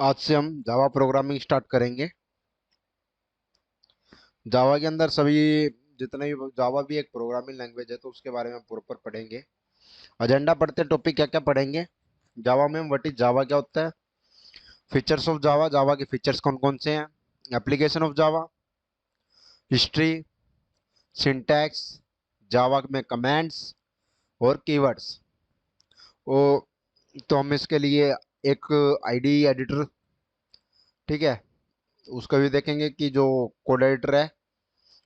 आज से हम जावा प्रोग्रामिंग स्टार्ट करेंगे। जावा के अंदर सभी जितने भी जावा भी एक प्रोग्रामिंग लैंग्वेज है तो उसके बारे में प्रॉपर पढ़ेंगे। एजेंडा पढ़ते टॉपिक क्या क्या पढ़ेंगे। जावा में व्हाट इज जावा क्या होता है, फीचर्स ऑफ जावा, जावा के फीचर्स कौन कौन से हैं, application of Java, history, syntax, Java में कमांड्स और कीवर्ड्स। वो तो हम इसके लिए एक आईडी एडिटर, ठीक है, उसका भी देखेंगे कि जो कोड एडिटर है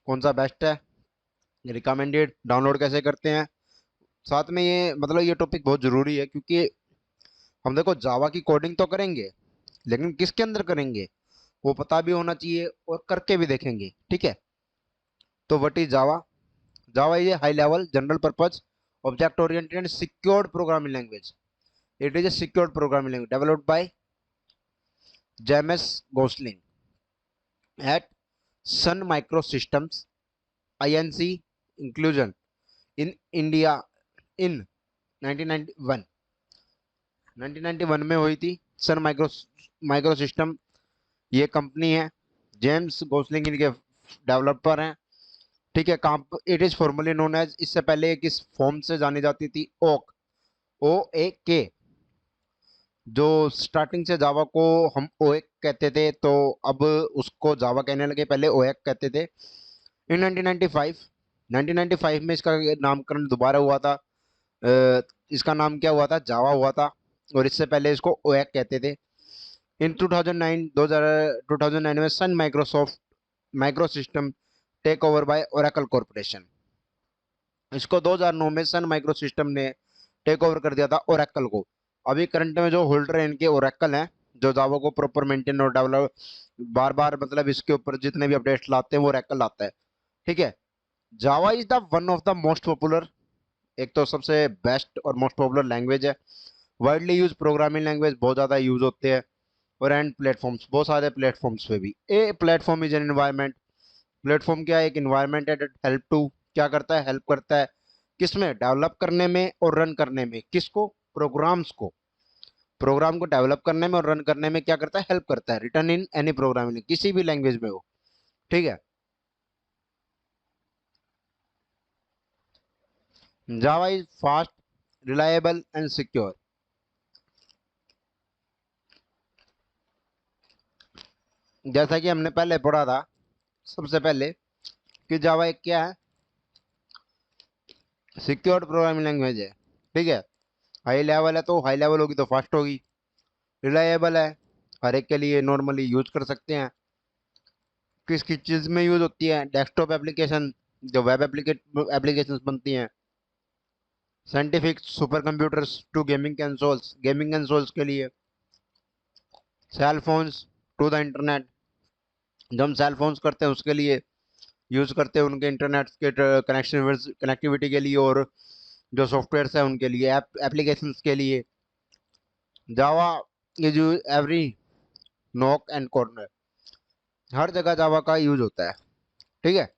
कौन सा बेस्ट है, रिकमेंडेड डाउनलोड कैसे करते हैं। साथ में ये मतलब ये टॉपिक बहुत ज़रूरी है क्योंकि हम देखो जावा की कोडिंग तो करेंगे लेकिन किसके अंदर करेंगे वो पता भी होना चाहिए और करके भी देखेंगे, ठीक है। तो what is Java. Java is a high level general purpose object oriented and secured programming language. It is a secured programming language developed by James Gosling at Sun Microsystems INC inclusion in India in 1991। 1991 में हुई थी। Sun micro Microsystem ये company है, James Gosling इनके developer हैं, ठीक है। काम it is formally known as, इससे पहले ये किस फॉर्म से जानी जाती थी, ओक, ओ ए के। जो स्टार्टिंग से जावा को हम ओ ए कहते थे तो अब उसको जावा कहने लगे, पहले ओ ए कहते थे। इन 1995, 1995 में इसका नामकरण दोबारा हुआ था। इसका नाम क्या हुआ था, जावा हुआ था, और इससे पहले इसको ओ ए कहते थे। इन 2009 2009 में Sun Microsoft micro system take over by Oracle corporation. इसको 2009 में सन माइक्रो सिस्टम ने टेक ओवर कर दिया था ओरेकल को। अभी करंट में जो होल्डर है इनके ओरेकल हैं, जो जावा को प्रॉपर मेंटेन और डेवलप बार बार मतलब इसके ऊपर जितने भी अपडेट्स लाते हैं वो ओरेकल लाता है, ठीक है। Java is the one of the most popular, एक तो सबसे बेस्ट और मोस्ट पॉपुलर लैंग्वेज है। वाइडली यूज प्रोग्रामिंग लैंग्वेज, बहुत ज़्यादा यूज होते हैं। और एंड प्लेटफॉर्म्स, बहुत सारे प्लेटफॉर्म्स पे भी। A platform is an environment. Platform क्या है, एक एनवायरनमेंट है, हेल्प टू, क्या करता है, हेल्प करता है किसमें, डेवलप करने में और रन करने में। किसको, प्रोग्राम्स को, प्रोग्राम को डेवलप करने में और रन करने में क्या करता है, हेल्प करता है। रिटर्न इन एनी प्रोग्रामिंग, किसी भी लैंग्वेज में हो, ठीक है। Java is fast, reliable and secure. जैसा कि हमने पहले पढ़ा था सबसे पहले कि जावा एक क्या है, सिक्योर्ड प्रोग्रामिंग लैंग्वेज है, ठीक है। हाई लेवल है तो हाई लेवल होगी तो फास्ट होगी। रिलायबल है, हर एक के लिए नॉर्मली यूज कर सकते हैं। किस किस चीज़ में यूज होती है, डेस्कटॉप एप्लीकेशन, जो वेब एप्लीकेशन बनती हैं। Scientific super computers to gaming consoles, gaming consoles के लिए। Cell phones to the internet, जो हम सेल फोन्स करते हैं उसके लिए यूज करते हैं, उनके इंटरनेट के कनेक्शन कनेक्टिविटी के लिए, और जो सॉफ्टवेयर है उनके लिए, एप्लीकेशंस के लिए। Java is every nook and corner, हर जगह जावा का यूज होता है, ठीक है।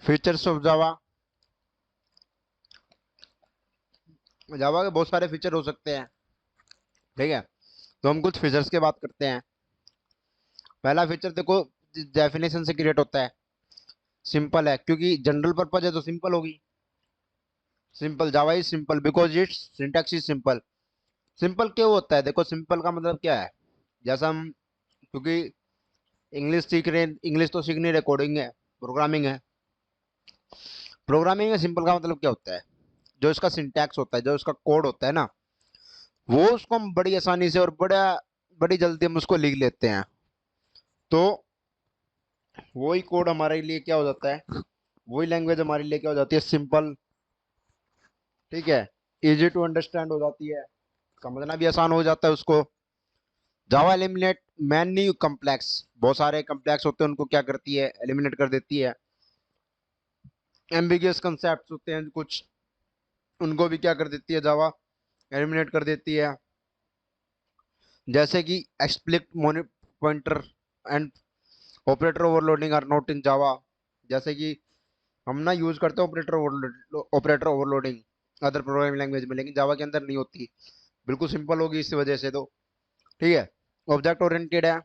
Features of Java. जावा के बहुत सारे फीचर हो सकते हैं, ठीक है। तो हम कुछ फीचर्स की बात करते हैं। पहला फीचर देखो, डेफिनेशन से क्रिएट होता है। सिंपल है क्योंकि जनरल पर्पज है तो सिंपल होगी। Simple, Java is simple because it's syntax is simple. Simple क्यों होता है, देखो सिंपल का मतलब क्या है। जैसा हम, क्योंकि इंग्लिश सीख रहे हैं, इंग्लिश तो सीख नहीं रहे, कोडिंग है, प्रोग्रामिंग है। प्रोग्रामिंग में सिंपल का मतलब क्या होता है, जो इसका सिंटैक्स होता है, जो इसका कोड होता है ना, वो उसको हम बड़ी आसानी से और बड़ी जल्दी हम उसको लिख लेते हैं। तो वही कोड हमारे लिए क्या हो जाता है, वही लैंग्वेज हमारे लिए क्या हो जाती है, सिंपल, ठीक है। इजी टू अंडरस्टैंड हो जाती है, समझना भी आसान हो जाता है उसको। जावा एलिमिनेट मैनी कम्प्लेक्स, बहुत सारे कम्प्लेक्स होते हैं उनको क्या करती है, एलिमिनेट कर देती है। एम्बिगियस कंसेप्ट होते हैं कुछ, उनको भी क्या कर देती है जावा, एलिमिनेट कर देती है। जैसे कि explicit pointer and operator overloading are not in Java. जैसे कि हम ना यूज करते हैं operator overloading other programming language में, लेकिन जावा के अंदर नहीं होती। बिल्कुल सिंपल होगी इस वजह से तो। ठीक है, ऑब्जेक्ट ओरिएंटेड है,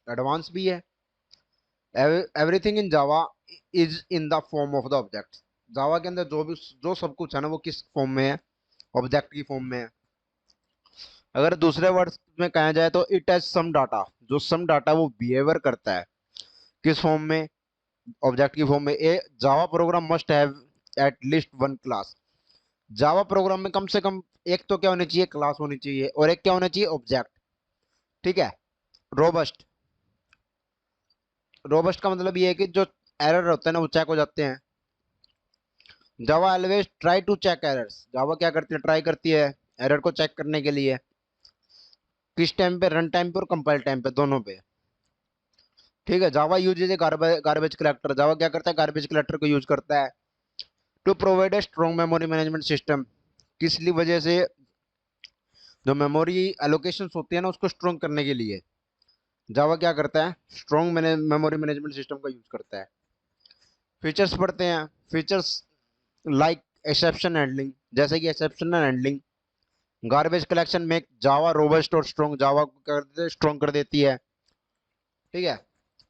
एडवांस भी है। Everything in Java is in the form of the object. Java के अंदर जो सब कुछ है ना वो किस फॉर्म में है, ऑब्जेक्ट की फॉर्म में है। अगर दूसरे वर्ड्स में कहा जाए तो इट हैज सम डाटा, जो सम डाटा वो बिहेवियर करता है किस फॉर्म में, ऑब्जेक्ट की फॉर्म में। A Java program must have at least one class. Java program में कम से कम एक तो क्या होनी चाहिए, क्लास होनी चाहिए, और एक क्या होना चाहिए, ऑब्जेक्ट। ठीक है। रोबस्ट, रोबस्ट का मतलब ये है कि जो एरर होते हैं ना वो चेक हो जाते हैं। Java always try to check errors. Java क्या करती है, ट्राई करती है एरर को चेक करने के लिए। किस टाइम पे, रन टाइम पे और कंपाइल टाइम पे, दोनों पे। ठीक है। Java uses a garbage collector. Java क्या करता है, गार्बेज कलेक्टर को यूज करता है to provide a strong memory management system. किस लिए वजह से, जो मेमोरी एलोकेशन होती है ना उसको स्ट्रॉन्ग करने के लिए जावा क्या करता है, स्ट्रॉन्ग मेमोरी मैनेजमेंट सिस्टम का यूज करता है। फीचर्स पढ़ते हैं। फीचर्स लाइक एक्सेप्शन हैंडलिंग, जैसे कि एक्सेप्शन हैंडलिंग, गार्बेज कलेक्शन में जावा रोबस्ट और स्ट्रॉन्ग, जावा को क्या करते हैं, स्ट्रॉन्ग कर देती है। ठीक है।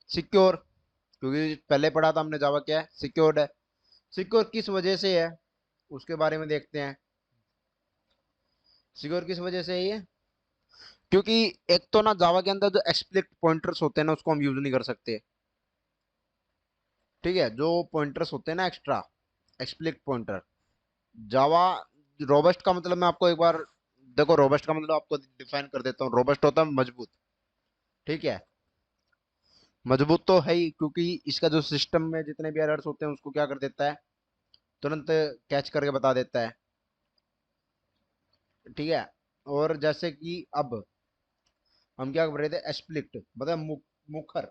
सिक्योर, क्योंकि पहले पढ़ा था हमने जावा क्या है, सिक्योर्ड है। सिक्योर किस वजह से है उसके बारे में देखते हैं। सिक्योर किस वजह से है ये, क्योंकि एक तो ना जावा के अंदर जो एक्सप्लिसिट पॉइंटर्स होते हैं ना उसको हम यूज नहीं कर सकते। ठीक है, जो पॉइंटर्स होते हैं ना एक्स्ट्रा, एक्सप्लिसिट पॉइंटर, जावा रोबस्ट का मतलब मैं आपको एक बार देखो, रोबस्ट का मतलब आपको डिफाइन कर देता हूँ। रोबस्ट होता है मजबूत। ठीक है, मजबूत तो है ही, क्योंकि इसका जो सिस्टम में जितने भी एरर्स होते हैं उसको क्या कर देता है, तुरंत कैच करके बता देता है। ठीक है। और जैसे कि अब हम क्या कर रहे थे, एक्सप्लिट मतलब मुखर,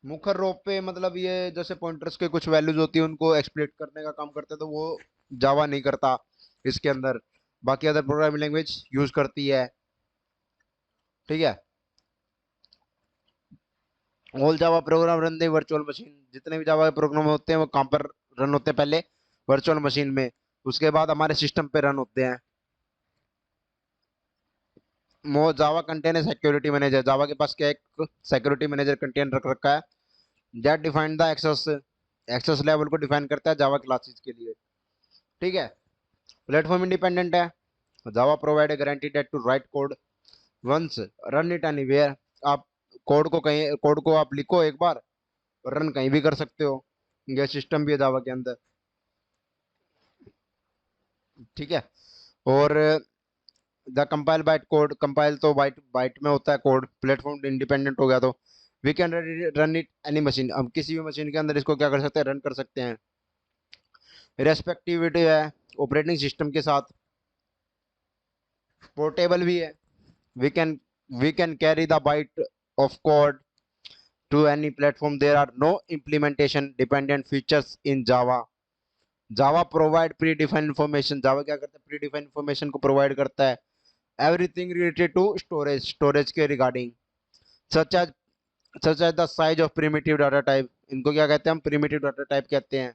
मुखर रूप पे, मतलब ये जैसे पॉइंटर्स के कुछ वैल्यूज होती है उनको एक्सप्लिट करने का काम करते हैं, तो वो जावा नहीं करता इसके अंदर, बाकी अदर प्रोग्रामिंग लैंग्वेज यूज करती है। ठीक है। All Java program run the virtual machine. जितने भी जावा के प्रोग्राम होते हैं वो कहाँ पर रन होते हैं, पहले वर्चुअल मशीन में, उसके बाद हमारे सिस्टम पे रन होते हैं। मो जावा कंटेन है सिक्योरिटी मैनेजर। जावा के पास क्या एक सिक्योरिटी मैनेजर कंटेन रख रखा है, that define the access, access level को डिफाइन करता है जावा क्लासेस के लिए। ठीक है। प्लेटफॉर्म इंडिपेंडेंट है। Java provide a guarantee that to write code once run it anywhere. आप कोड को आप लिखो एक बार और रन कहीं भी कर सकते हो। यह सिस्टम भी है जावा के अंदर। ठीक है। और the compile byte code, compile तो बाइट बाइट में होता है कोड। प्लेटफॉर्म इंडिपेंडेंट हो गया तो we can run it any machine. हम किसी भी मशीन के अंदर इसको क्या कर सकते हैं, रन कर सकते हैं। रेस्पेक्टिविटी है ऑपरेटिंग सिस्टम के साथ। पोर्टेबल भी है, we can we can carry the byte of code to any platform. There are no implementation dependent features in Java. Java provide predefined information. Java क्या करता है, प्री डिफाइंड इन्फॉर्मेशन को provide करता है। Everything related to storage, storage के regarding, such as the size of primitive data type. इनको क्या कहते हैं, हम प्रिमिटिव डाटा टाइप कहते हैं।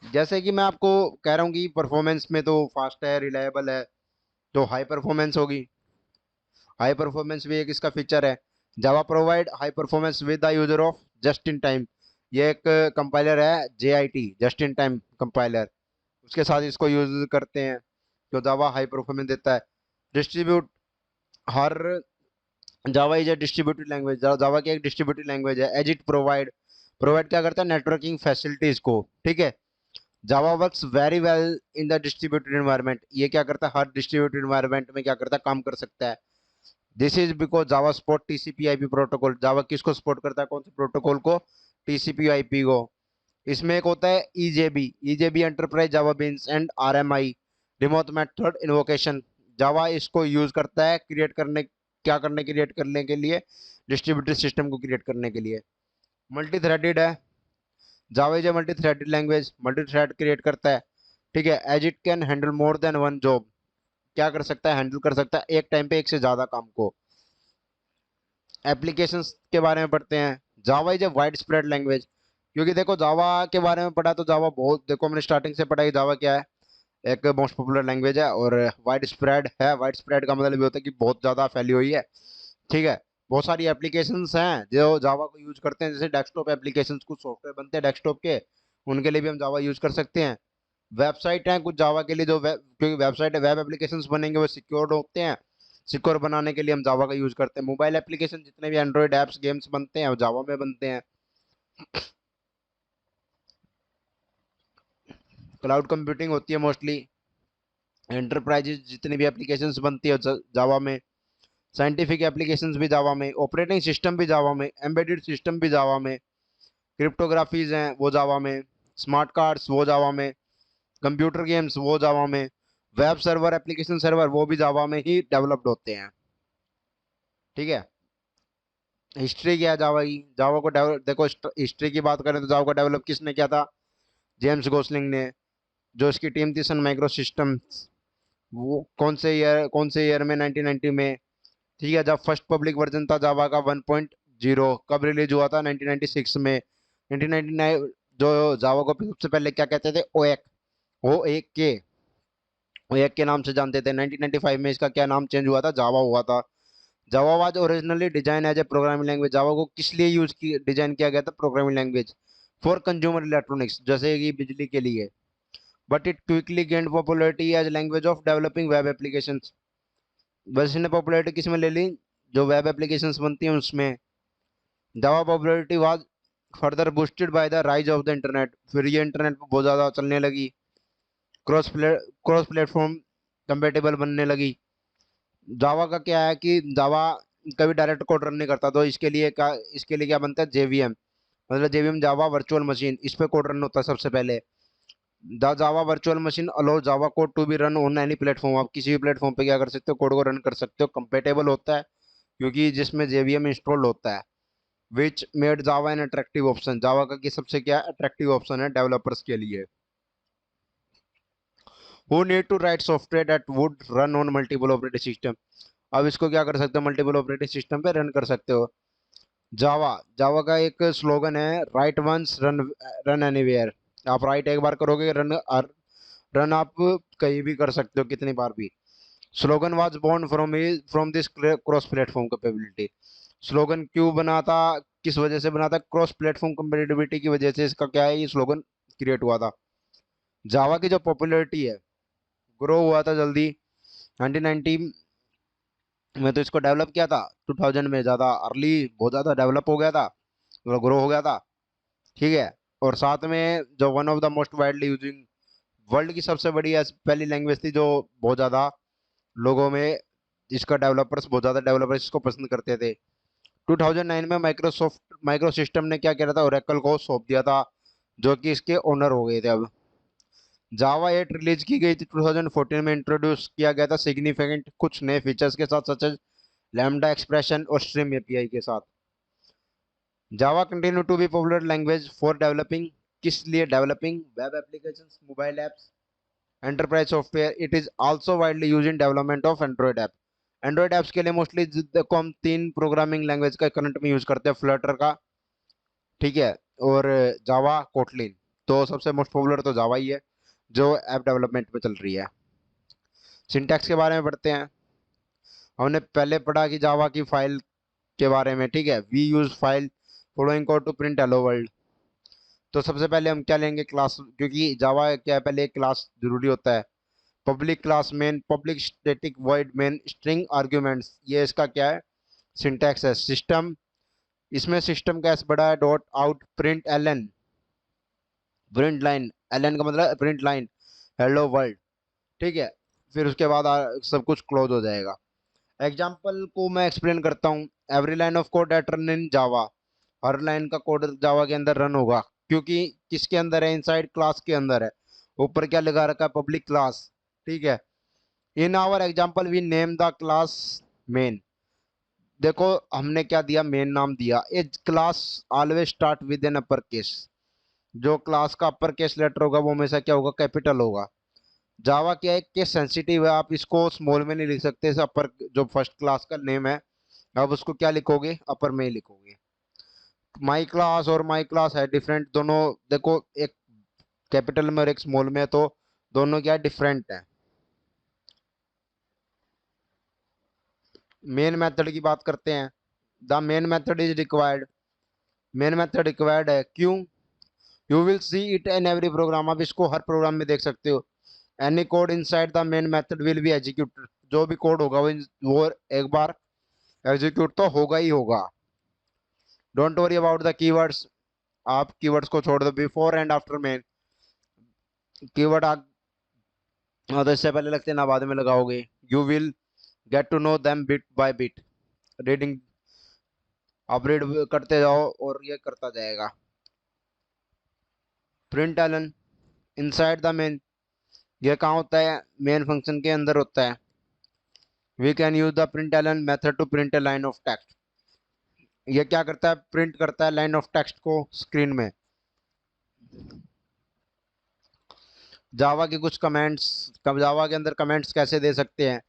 जैसे कि मैं आपको कह रहा हूँ कि परफॉर्मेंस में तो फास्ट है, रिलायबल है, तो हाई परफॉर्मेंस होगी। हाई परफॉर्मेंस भी एक इसका फीचर है। Java provide high performance with the user of just in time. ये एक कंपाइलर है JIT, just in time compiler, उसके साथ इसको यूज करते हैं, जो जावा हाई परफॉर्मेंस देता है। Distributed, Java is a distributed language. Java की एक डिस्ट्रीब्यूटेड लैंग्वेज है। एज इट प्रोवाइड, प्रोवाइड क्या करता है, नेटवर्किंग फैसिलिटीज को। ठीक है। Java works very well in the distributed environment. ये क्या करता है, हर डिस्ट्रीब्यूटेड एनवायरनमेंट में क्या करता है, काम कर सकता है। This is because Java support TCP/IP protocol. Java किसको सपोर्ट करता है, कौन से प्रोटोकॉल को, TCP/IP को। इसमें एक होता है EJB enterprise Java beans and RMI remote method invocation. Java इसको यूज करता है क्रिएट करने, क्या करने, क्रिएट करने के लिए, डिस्ट्रीब्यूटेड सिस्टम को क्रिएट करने के लिए। मल्टी थ्रेडेड है। Java is a multi threaded language, multi thread create करता है। ठीक है। As it can handle more than one job. क्या कर सकता है, हैंडल कर सकता है एक टाइम पे एक से ज्यादा काम को। एप्लीकेशंस के बारे में पढ़ते हैं। जावा is a wide spread language, क्योंकि देखो जावा के बारे में पढ़ा तो जावा बहुत, देखो हमने स्टार्टिंग से पढ़ा कि जावा क्या है, एक मोस्ट पॉपुलर लैंग्वेज है और वाइड स्प्रेड है। वाइड स्प्रेड का मतलब ये होता है कि बहुत ज़्यादा फैली हुई है, ठीक है। बहुत सारी एप्लीकेशंस हैं जो जावा को यूज करते हैं, जैसे डेस्कटॉप एप्लीकेशंस, कुछ सॉफ्टवेयर बनते हैं डेस्कटॉप के, उनके लिए भी हम जावा यूज कर सकते हैं। वेबसाइट हैं कुछ जावा के लिए, जो वेब, क्योंकि वेबसाइट वेब एप्लीकेशंस बनेंगे वो सिक्योर्ड होते हैं, सिक्योर बनाने के लिए हम जावा का यूज करते हैं। मोबाइल एप्लीकेशन जितने भी एंड्रॉयड ऐप्स गेम्स बनते हैं वो जावा में बनते हैं। क्लाउड कंप्यूटिंग होती है मोस्टली, एंटरप्राइजेज जितनी भी एप्लीकेशंस बनती है जावा में, साइंटिफिक एप्लीकेशंस भी जावा में, ऑपरेटिंग सिस्टम भी जावा में, एम्बेडेड सिस्टम भी जावा में, क्रिप्टोग्राफीज हैं वो जावा में, स्मार्ट कार्ड्स वो जावा में, कंप्यूटर गेम्स वो जावा में, वेब सर्वर एप्लीकेशन सर्वर वो भी जावा में ही डेवलप्ड होते हैं, ठीक है। हिस्ट्री क्या है जावा की, जावा को डेवलप, देखो हिस्ट्री की बात करें तो जावा को डेवलप किसने किया था, जेम्स गोसलिंग ने। जो इसकी टीम थी सन माइक्रो सिस्टम्स, वो कौन से ईयर में, 1990 में, ठीक है। जब फर्स्ट पब्लिक वर्जन था जावा का 1.0, कब रिलीज हुआ था, 1996 में। 1999 जो जावा को सबसे पहले क्या कहते थे, ओएक, ओ एक के नाम से जानते थे। 1995 में इसका क्या नाम चेंज हुआ था, जावा हुआ था। Java was originally design as a programming language, Java को किस लिए डिजाइन किया गया था, programming language for consumer electronics, जैसे कि बिजली के लिए। But it quickly gained popularity as language of developing web applications, बस इसने पॉपुलैरिटी किस में ले ली, जो वेब एप्लीकेशंस बनती हैं उसमें। Java popularity was further boosted by the rise of the internet, फिर ये इंटरनेट पर बहुत ज़्यादा चलने लगी, क्रॉस प्लेटफॉर्म कंपेटेबल बनने लगी। जावा का क्या है कि जावा कभी डायरेक्ट कोड रन नहीं करता, तो इसके लिए क्या बनता है, जेवीएम, मतलब जेवीएम जावा वर्चुअल मशीन, इस पे कोड रन होता है सबसे पहले। The Java virtual machine allow Java code to be run on any platform, आप किसी भी प्लेटफॉर्म पे क्या कर सकते हो, कोड को रन कर सकते हो, कंपेटेबल होता है क्योंकि जिसमें जेवीएम इंस्टॉल होता है। Which made Java an attractive option, Java का कि सबसे क्या अट्रैक्टिव ऑप्शन है डेवलपर्स के लिए, who need to write software that would run on multiple operating system. अब इसको क्या कर सकते हो, मल्टीपल ऑपरेटिंग सिस्टम पे रन कर सकते हो। जावा जावा का एक स्लोगन है, write once run run anywhere, आप राइट एक बार करोगे, रन आप कहीं भी कर सकते हो, कितनी बार भी। Slogan was born from this cross platform capability, slogan क्यों बना था, किस वजह से बना था, क्रॉस प्लेटफॉर्म कंपेटिबिलिटी की वजह से इसका क्या है, ये स्लोगन क्रिएट हुआ था। जावा की जो पॉपुलैरिटी है, ग्रो हुआ था जल्दी, 1990 में तो इसको डेवलप किया था, 2000 में ज़्यादा अर्ली, बहुत ज़्यादा डेवलप हो गया था, ग्रो हो गया था, ठीक है। और साथ में जो one of the most widely using, world की सबसे बड़ी पहली लैंग्वेज थी जो बहुत ज़्यादा लोगों में, इसका डेवलपर्स इसको पसंद करते थे। 2009 में माइक्रो सिस्टम ने क्या किया था, ओरेकल को सौंप दिया था, जो कि इसके ओनर हो गए थे अब। जावा 8 रिलीज की गई थी 2014 में, इंट्रोड्यूस किया गया था सिग्निफिकेंट कुछ नए फीचर्स के साथ, सच एज लैम्डा एक्सप्रेशन और स्ट्रीम एपीआई के साथ। Java continue to be popular language for developing, किस लिए, developing web applications, mobile apps, enterprise software. It is also widely use in development of Android app, Android apps के लिए mostly देखो हम 3 programming language का current में use करते हैं, फ्लटर का, ठीक है, और जावा, कोटलिन। तो सबसे मोस्ट पॉपुलर तो जावा ही है जो ऐप डेवलपमेंट में चल रही है। सिंटैक्स के बारे में पढ़ते हैं, हमने पहले पढ़ा कि जावा की फाइल के बारे में, ठीक है। We use file following code to print hello world, तो सबसे पहले हम क्या लेंगे, क्लास, क्योंकि जावा क्या है, पहले एक क्लास जरूरी होता है, public class main, public static void main, string arguments, ये इसका क्या है, सिंटैक्स है। सिस्टम, इसमें सिस्टम का एस बड़ा है, dot out print Elon, print line, ln का मतलब प्रिंट लाइन, हेलो वर्ल्ड, ठीक है। फिर उसके बाद सब कुछ क्लोज हो जाएगा। एग्जाम्पल को मैं एक्सप्लेन करता हूँ, every line of code that run in Java, her line का कोड जावा के अंदर रन होगा, क्योंकि किसके अंदर है, इनसाइड क्लास के अंदर है, ऊपर क्या लगा रखा है, पब्लिक क्लास, ठीक है। In our example we name the class main, देखो हमने क्या दिया, मेन नाम दिया। A class always start with an upper case, जो क्लास का अपर केस लेटर होगा वो हमेशा क्या होगा, कैपिटल होगा। जावा क्या है, केस सेंसिटिव है, आप इसको स्मॉल में नहीं लिख सकते, अपर जो फर्स्ट क्लास का नेम है अब उसको क्या लिखोगे, अपर में ही लिखोगे। माई क्लास और माई क्लास है डिफरेंट दोनों। देखो, एक कैपिटल में और एक स्मॉल में है, तो दोनों क्या डिफरेंट है। मेन मेथड की बात करते हैं। The main method is required. Main method required है, क्यों? You will see it in every programme. आप इसको हर प्रोग्राम में देख सकते हो। Any code inside the main method will be executed. जो भी कोड होगा वो एक बार एग्जीक्यूट तो होगा ही होगा। Don't worry about the keywords. आप कीवर्ड्स को छोड़ दो। Before and after main keyword तो इससे पहले लगते हैं ना बाद में लगाओगे। You will get to know them bit by bit. Reading, आप रीड करते जाओ और ये करता जाएगा। Println inside the main, ये कहाँ होता है? मेन फंक्शन के अंदर होता है। We can use the println method to print a line of text. ये क्या करता है? प्रिंट करता है लाइन ऑफ टेक्स्ट को स्क्रीन में। जावा के कुछ कमेंट्स, कब जावा के अंदर कमेंट्स कैसे दे सकते हैं?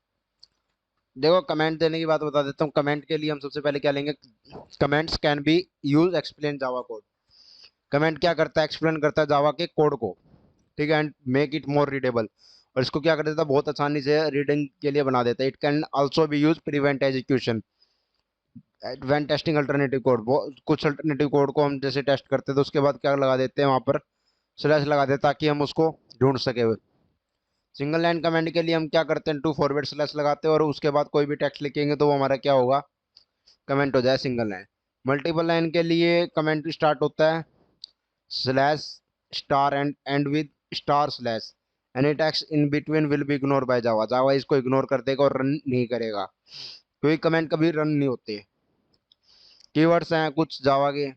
देखो, कमेंट देने की बात बता देता हूँ। कमेंट के लिए हम सबसे पहले क्या लेंगे? Comments can be use explain Java code. Comment क्या करता है? एक्सप्लेन करता है जावा के कोड को, ठीक है, and make it more readable. और इसको क्या कर देता है? बहुत आसानी से रीडिंग के लिए बना देता है। It can also be use prevent execution when testing alternative code. वो कुछ अल्टरनेटिव कोड को हम जैसे टेस्ट करते हैं तो उसके बाद क्या लगा देते हैं, वहां पर स्लैश लगा देते हैं ताकि हम उसको ढूंढ सके। सिंगल लाइन कमेंट के लिए हम क्या करते हैं? टू फॉरवर्ड स्लैश लगाते हैं और उसके बाद कोई भी टेक्स्ट लिखेंगे तो वो हमारा क्या होगा? कमेंट हो जाए सिंगल लाइन। मल्टीपल लाइन के लिए कमेंट स्टार्ट होता है slash star and end with star slash. Any text in between will be ignore by Java. Java इसको इग्नोर कर देगा और रन नहीं करेगा, क्योंकि कमेंट कभी रन नहीं होते। कीवर्ड्स हैं कुछ जावा के।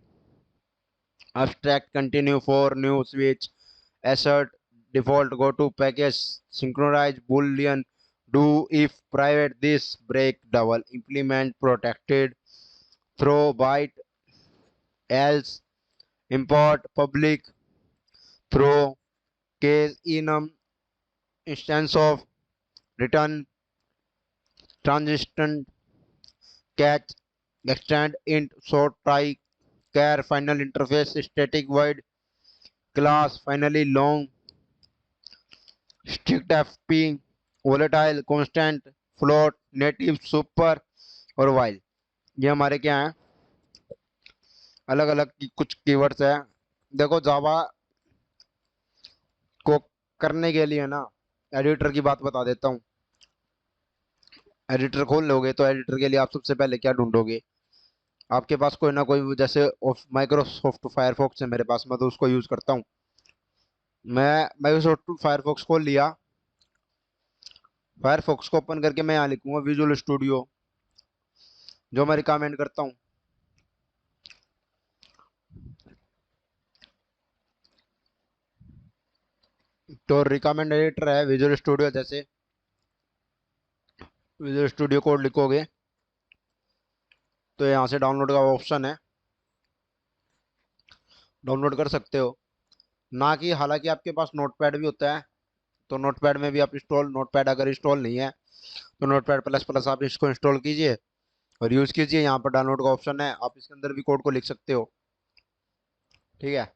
abstract, continue, for, new, switch, assert, default, go to, package, synchronize, boolean, do, if, private, this, break, double, implement, protected, throw, byte, else, import, public, throw, case, enum, instance of, return, transition, catch, extend, int, sort, try, char, final interface, static, void, class, finally, long, strict fp, volatile, constant, float, native, super और while। ये हमारे क्या हैं? अलग अलग की कुछ keywords हैं। देखो, जावा को करने के लिए ना, एडिटर की बात बता देता हूँ। एडिटर खोल लोगे तो एडिटर के लिए आप सबसे पहले क्या ढूंढोगे? आपके पास कोई ना कोई, जैसे माइक्रोसॉफ्ट फायरफॉक्स है मेरे पास, मैं तो उसको यूज करता हूँ। मैं माइक्रोसॉफ्ट फायरफॉक्स खोल लिया। फायरफॉक्स को ओपन करके मैं यहाँ लिखूंगा विजुअल स्टूडियो, जो मैं रिकमेंड करता हूँ। तो रिकमेंड एडिटर है विजुअल स्टूडियो। जैसे विजुअल स्टूडियो कोड लिखोगे तो यहाँ से डाउनलोड का ऑप्शन है, डाउनलोड कर सकते हो। ना कि हालांकि आपके पास नोटपैड भी होता है, तो नोटपैड में भी आप इंस्टॉल, नोटपैड अगर इंस्टॉल नहीं है तो नोटपैड प्लस प्लस आप इसको इंस्टॉल कीजिए और यूज़ कीजिए। यहाँ पर डाउनलोड का ऑप्शन है, आप इसके अंदर भी कोड को लिख सकते हो, ठीक है।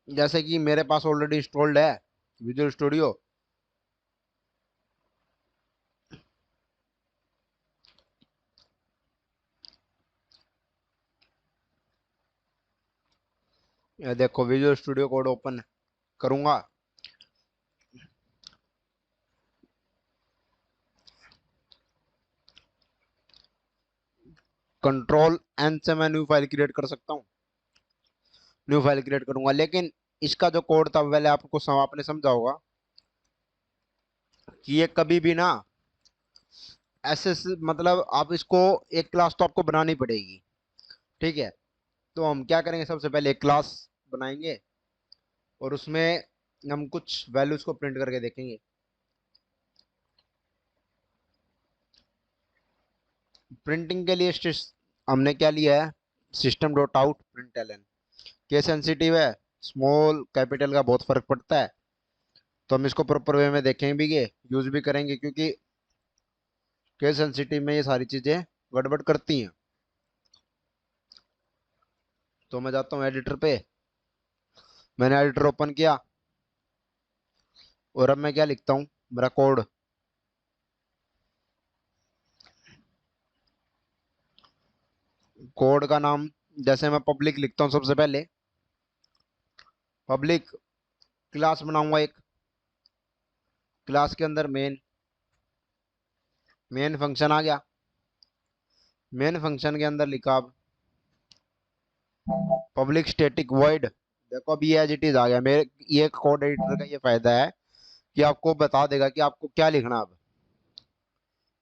जैसे कि मेरे पास ऑलरेडी इंस्टॉल्ड है विजुअल स्टूडियो। ये देखो, विजुअल स्टूडियो कोड ओपन करूंगा। कंट्रोल एन से मैं न्यू फाइल क्रिएट कर सकता हूँ। न्यू फाइल क्रिएट करूंगा, लेकिन इसका जो कोड था पहले आपको आपने समझा होगा कि ये कभी भी ना ऐसे मतलब आप इसको, एक क्लास तो आपको बनानी पड़ेगी, ठीक है। तो हम क्या करेंगे? सबसे पहले एक क्लास बनाएंगे और उसमें हम कुछ वैल्यूज को प्रिंट करके देखेंगे। प्रिंटिंग के लिए हमने क्या लिया है? System dot out print Elon. Case sensitive है, स्मॉल कैपिटल का बहुत फर्क पड़ता है, तो हम इसको प्रॉपर वे में देखेंगे भी, यूज भी करेंगे, क्योंकि केस सेंसिटिव में ये सारी चीजें गड़बड़ करती हैं। तो मैं जाता हूँ एडिटर पे, मैंने एडिटर ओपन किया और अब मैं क्या लिखता हूँ, मेरा कोड। कोड का नाम जैसे मैं पब्लिक लिखता हूँ, सबसे पहले पब्लिक क्लास बनाऊंगा एक, क्लास के अंदर मेन, मेन फंक्शन आ गया। मेन फंक्शन के अंदर लिखा अब पब्लिक स्टैटिक वॉइड। देखो अभी एज इट इज आ गया मेरे। ये कोड एडिटर का ये फायदा है कि आपको बता देगा कि आपको क्या लिखना अब।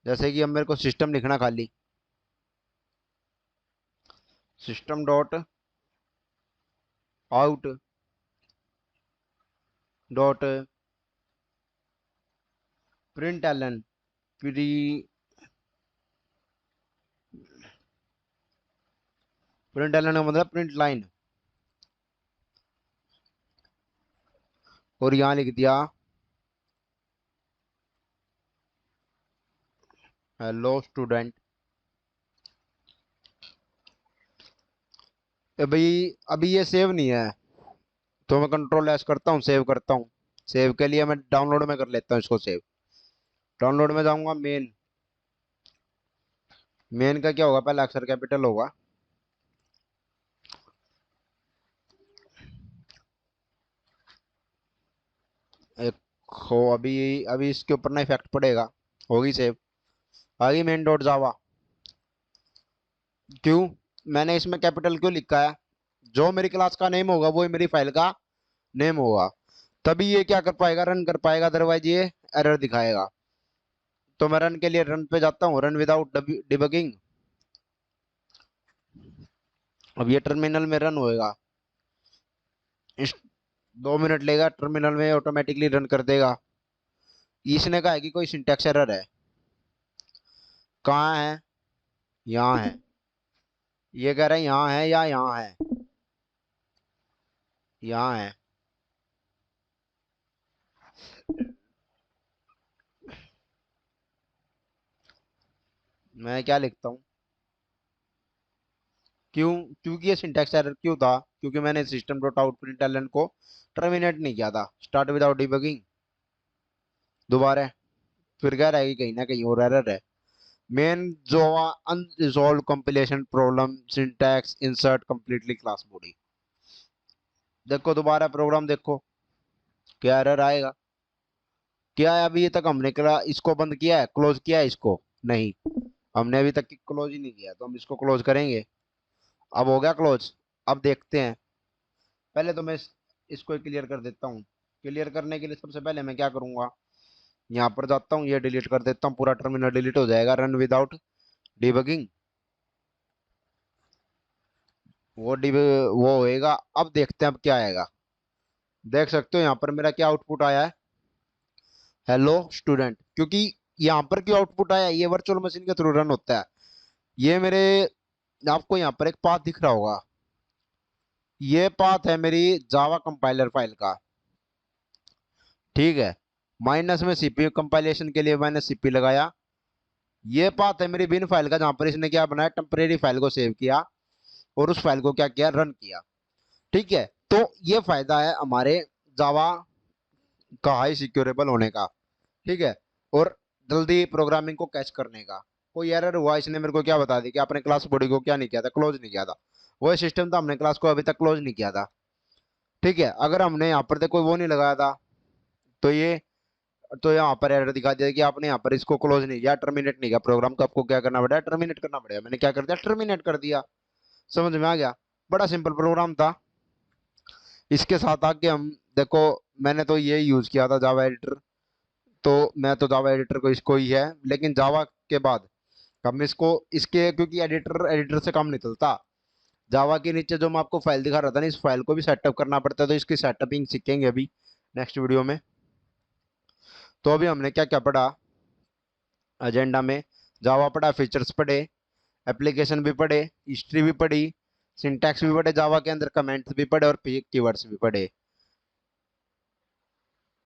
जैसे कि अब मेरे को सिस्टम लिखना खाली, system dot out dot print Elon, println का मतलब प्रिंट लाइन। और यहाँ लिख दिया हेलो स्टूडेंट। भाई अभी ये सेव नहीं है, तो मैं कंट्रोल एस करता हूँ, सेव करता हूँ। सेव के लिए मैं डाउनलोड में कर लेता हूँ इसको सेव। डाउनलोड में जाऊंगा, मेन, मेन का क्या होगा, पहला अक्षर कैपिटल होगा। एक हो अभी, अभी इसके ऊपर ना इफेक्ट पड़ेगा, होगी सेव। आगे मेन डॉट जावा। क्यों मैंने इसमें कैपिटल क्यों लिखा है, जो मेरी क्लास का नेम होगा वो ही मेरी फाइल का नेम होगा, तभी ये क्या कर पाएगा, रन कर पाएगा, अदरवाइज ये एरर दिखाएगा। तो मैं रन के लिए रन पे जाता हूँ, रन विदाउट डिबगिंग। अब ये टर्मिनल में रन होएगा, इस 2 मिनट लेगा, टर्मिनल में ऑटोमेटिकली रन कर देगा। इसने कहा है कि कोई सिंटैक्स एरर है, कहाँ है, यहाँ है। ये कह रहा है यहाँ है या यहाँ है, यहाँ है। मैं क्या लिखता हूँ, क्यों, क्योंकि ये सिंटैक्स एरर क्यों था, क्योंकि मैंने सिस्टम डॉट आउट प्रिंटलन को टर्मिनेट नहीं किया था, स्टार्ट विदाउट डिबगिंग। दोबारा फिर कह रहा है कि कहीं ना कहीं और एरर है। Main Java unresolved compilation problem syntax insert completely class body. देखो दोबारा प्रोग्राम देखो, क्या एरर आएगा। क्या है, अभी तक हमने इसको बंद किया है, क्लोज किया है इसको, नहीं, हमने अभी तक क्लोज ही नहीं किया, तो हम इसको क्लोज करेंगे। अब हो गया क्लोज। अब देखते हैं, पहले तो मैं इसको क्लियर कर देता हूँ। क्लियर करने के लिए सबसे पहले मैं क्या करूंगा, यहाँ पर जाता हूँ, ये डिलीट कर देता हूँ, पूरा टर्मिनल डिलीट हो जाएगा, रन विदाउट डिबगिंग। वो डिब वो होएगा। अब देखते हैं अब क्या आएगा। देख सकते हो यहाँ पर मेरा क्या आउटपुट आया है, हेलो स्टूडेंट। क्योंकि यहाँ पर क्यों आउटपुट आया, ये वर्चुअल मशीन के थ्रू रन होता है। ये मेरे, आपको यहाँ पर एक पाथ दिख रहा होगा, ये पाथ है मेरी जावा कंपाइलर फाइल का, ठीक है। माइनस में सीपी कंपाइलेशन के लिए मैंने सीपी लगाया। ये पाथ है मेरी बिन फाइल का, जहां पर इसने क्या बनाया, टेम्परेरी फाइल को सेव किया और उस फाइल को क्या किया, रन किया, ठीक है। तो ये फायदा है हमारे जावा का हाई सिक्योरेबल होने का, ठीक है, और जल्दी प्रोग्रामिंग को कैच करने का। कोई एरर हुआ, इसने मेरे को क्या बता दी कि आपने क्लास बॉडी को क्या नहीं किया था, क्लोज नहीं किया था। वो सिस्टम था, हमने क्लास को अभी तक क्लोज नहीं किया था, ठीक है। अगर हमने यहाँ पर देखो वो नहीं लगाया था, तो ये, तो यहाँ पर एरर दिखा दिया कि आपने यहाँ पर इसको क्लोज नहीं किया, टर्मिनेट नहीं किया प्रोग्राम को, आपको क्या करना पड़ेगा, टर्मिनेट करना पड़ेगा। मैंने क्या कर दिया, टर्मिनेट कर दिया। समझ में आ गया, बड़ा सिंपल प्रोग्राम था। इसके साथ आके हम देखो, मैंने तो ये यूज किया था जावा एडिटर, तो मैं तो जावा एडिटर को इसको ही है, लेकिन जावा के बाद हम इसको, इसके क्योंकि एडिटर एडिटर से काम नहीं चलता। जावा के नीचे जो मैं आपको फाइल दिखा रहा था ना, इस फाइल को भी सेटअप करना पड़ता है, तो इसकी सेटअपिंग सीखेंगे अभी नेक्स्ट वीडियो में। तो अभी हमने क्या क्या पढ़ा एजेंडा में, जावा पढ़ा, फीचर्स पढ़े, एप्लीकेशन भी पढ़े, हिस्ट्री भी पढ़ी, सिंटैक्स भी पढ़े, जावा के अंदर कमेंट्स भी पढ़े और कीवर्ड्स भी पढ़े।